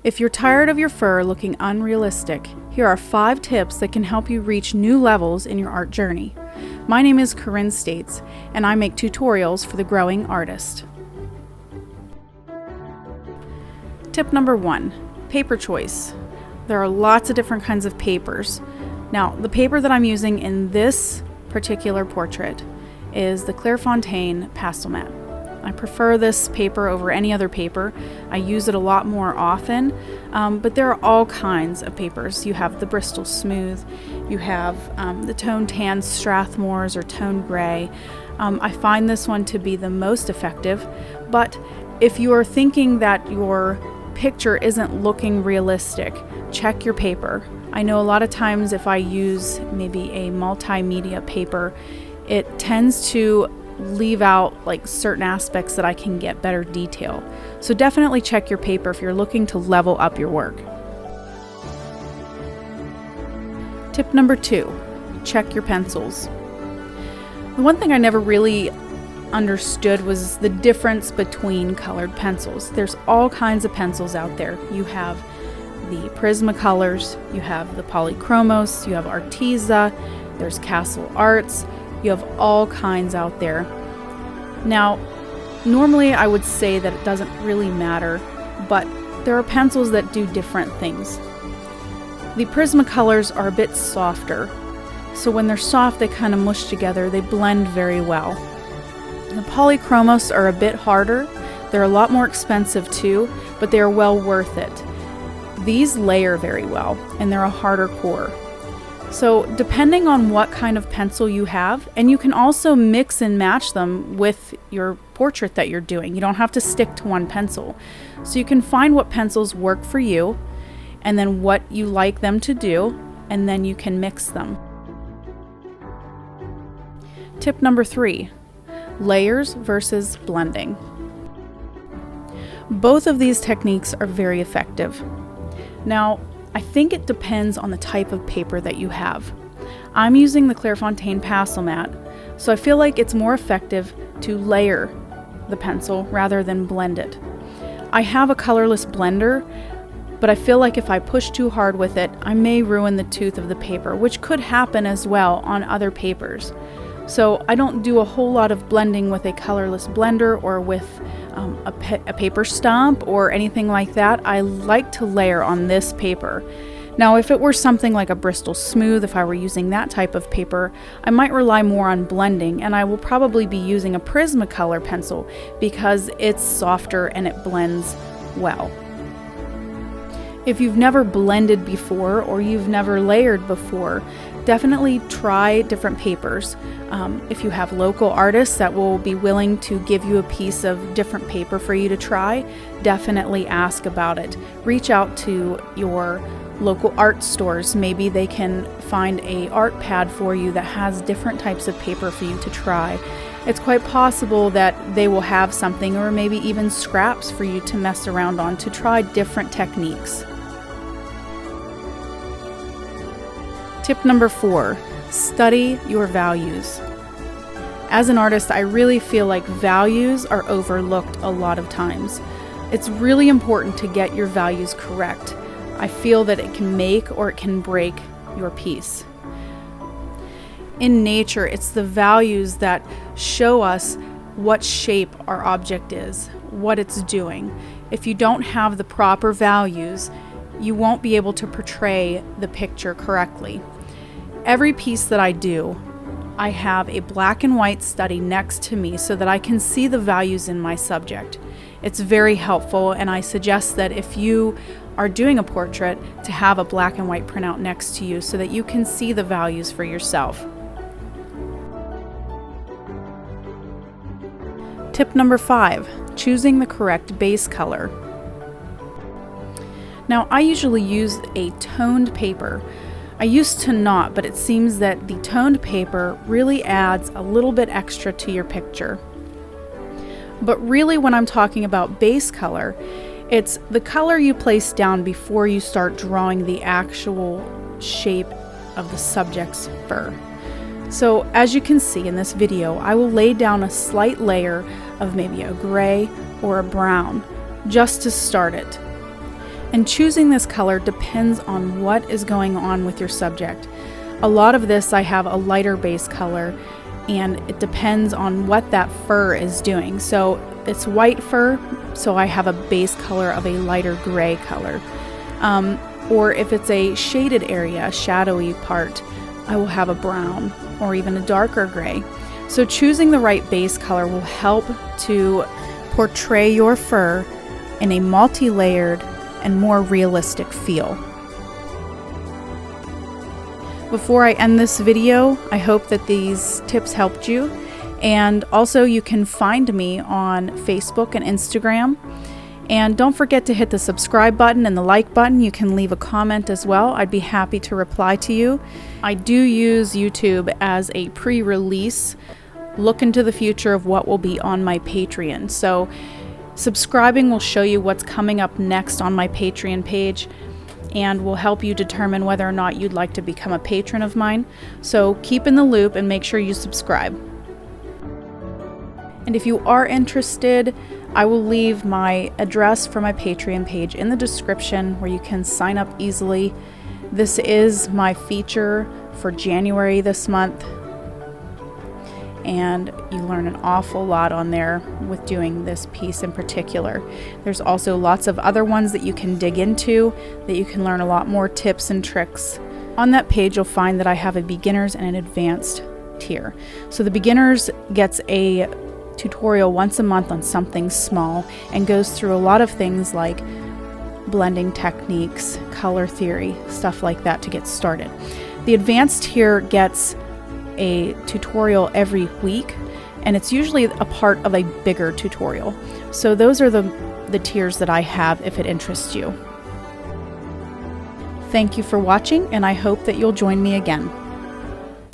If you're tired of your fur looking unrealistic, here are 5 tips that can help you reach new levels in your art journey. My name is Corinne States, and I make tutorials for the growing artist. Tip number 1, paper choice. There are lots of different kinds of papers. Now, the paper that I'm using in this particular portrait is the Clairefontaine Pastel Mat. I prefer this paper over any other paper. I use it a lot more often, but there are all kinds of papers. You have the Bristol Smooth, you have the Tone Tan Strathmores or Tone Gray. I find this one to be the most effective, but if you are thinking that your picture isn't looking realistic, check your paper. I know a lot of times if I use maybe a multimedia paper, it tends to leave out like certain aspects that I can get better detail. So definitely check your paper if you're looking to level up your work. Tip number 2, check your pencils. The one thing I never really understood was the difference between colored pencils. There's all kinds of pencils out there. You have the Prismacolors, you have the Polychromos, you have Arteza, there's Castle Arts. You have all kinds out there. Now, normally I would say that it doesn't really matter, but there are pencils that do different things. The Prismacolors are a bit softer, so when they're soft they kind of mush together, they blend very well. The Polychromos are a bit harder, they're a lot more expensive too, but they are well worth it. These layer very well, and they're a harder core. So depending on what kind of pencil you have, and you can also mix and match them with your portrait that you're doing. You don't have to stick to one pencil. So you can find what pencils work for you, and then what you like them to do, and then you can mix them. Tip number 3, layers versus blending. Both of these techniques are very effective. Now, I think it depends on the type of paper that you have. I'm using the Clairefontaine Pastel Mat, so I feel like it's more effective to layer the pencil rather than blend it. I have a colorless blender, but I feel like if I push too hard with it, I may ruin the tooth of the paper, which could happen as well on other papers. So I don't do a whole lot of blending with a colorless blender or with a paper stump or anything like that. I like to layer on this paper. Now, if it were something like a Bristol Smooth, if I were using that type of paper, I might rely more on blending, and I will probably be using a Prismacolor pencil because it's softer and it blends well. If you've never blended before or you've never layered before, definitely try different papers. If you have local artists that will be willing to give you a piece of different paper for you to try, definitely ask about it. Reach out to your local art stores. Maybe they can find an art pad for you that has different types of paper for you to try. It's quite possible that they will have something, or maybe even scraps for you to mess around on to try different techniques. Tip number 4, study your values. As an artist, I really feel like values are overlooked a lot of times. It's really important to get your values correct. I feel that it can make or it can break your piece. In nature, it's the values that show us what shape our object is, what it's doing. If you don't have the proper values, you won't be able to portray the picture correctly. Every piece that I do, I have a black and white study next to me so that I can see the values in my subject. It's very helpful, and I suggest that if you are doing a portrait, to have a black and white printout next to you so that you can see the values for yourself. Tip number 5, choosing the correct base color. Now, I usually use a toned paper. I used to not, but it seems that the toned paper really adds a little bit extra to your picture. But really, when I'm talking about base color, it's the color you place down before you start drawing the actual shape of the subject's fur. So as you can see in this video, I will lay down a slight layer of maybe a gray or a brown just to start it. And choosing this color depends on what is going on with your subject. A lot of this I have a lighter base color, and it depends on what that fur is doing. So it's white fur, so I have a base color of a lighter gray color. Or if it's a shaded area, a shadowy part, I will have a brown or even a darker gray. So choosing the right base color will help to portray your fur in a multi-layered and more realistic feel. Before I end this video, I hope that these tips helped you. And also you can find me on Facebook and Instagram. And don't forget to hit the subscribe button and the like button. You can leave a comment as well. I'd be happy to reply to you. I do use YouTube as a pre-release look into the future of what will be on my Patreon. So subscribing will show you what's coming up next on my Patreon page and will help you determine whether or not you'd like to become a patron of mine. So keep in the loop and make sure you subscribe. And if you are interested, I will leave my address for my Patreon page in the description where you can sign up easily. This is my feature for January this month, and you learn an awful lot on there with doing this piece in particular. There's also lots of other ones that you can dig into, that you can learn a lot more tips and tricks. On that page you'll find that I have a beginner's and an advanced tier. So the beginners gets a tutorial once a month on something small and goes through a lot of things like blending techniques, color theory, stuff like that to get started. The advanced tier gets a tutorial every week, and it's usually a part of a bigger tutorial. So those are the tiers that I have if it interests you. Thank you for watching, and I hope that you'll join me again.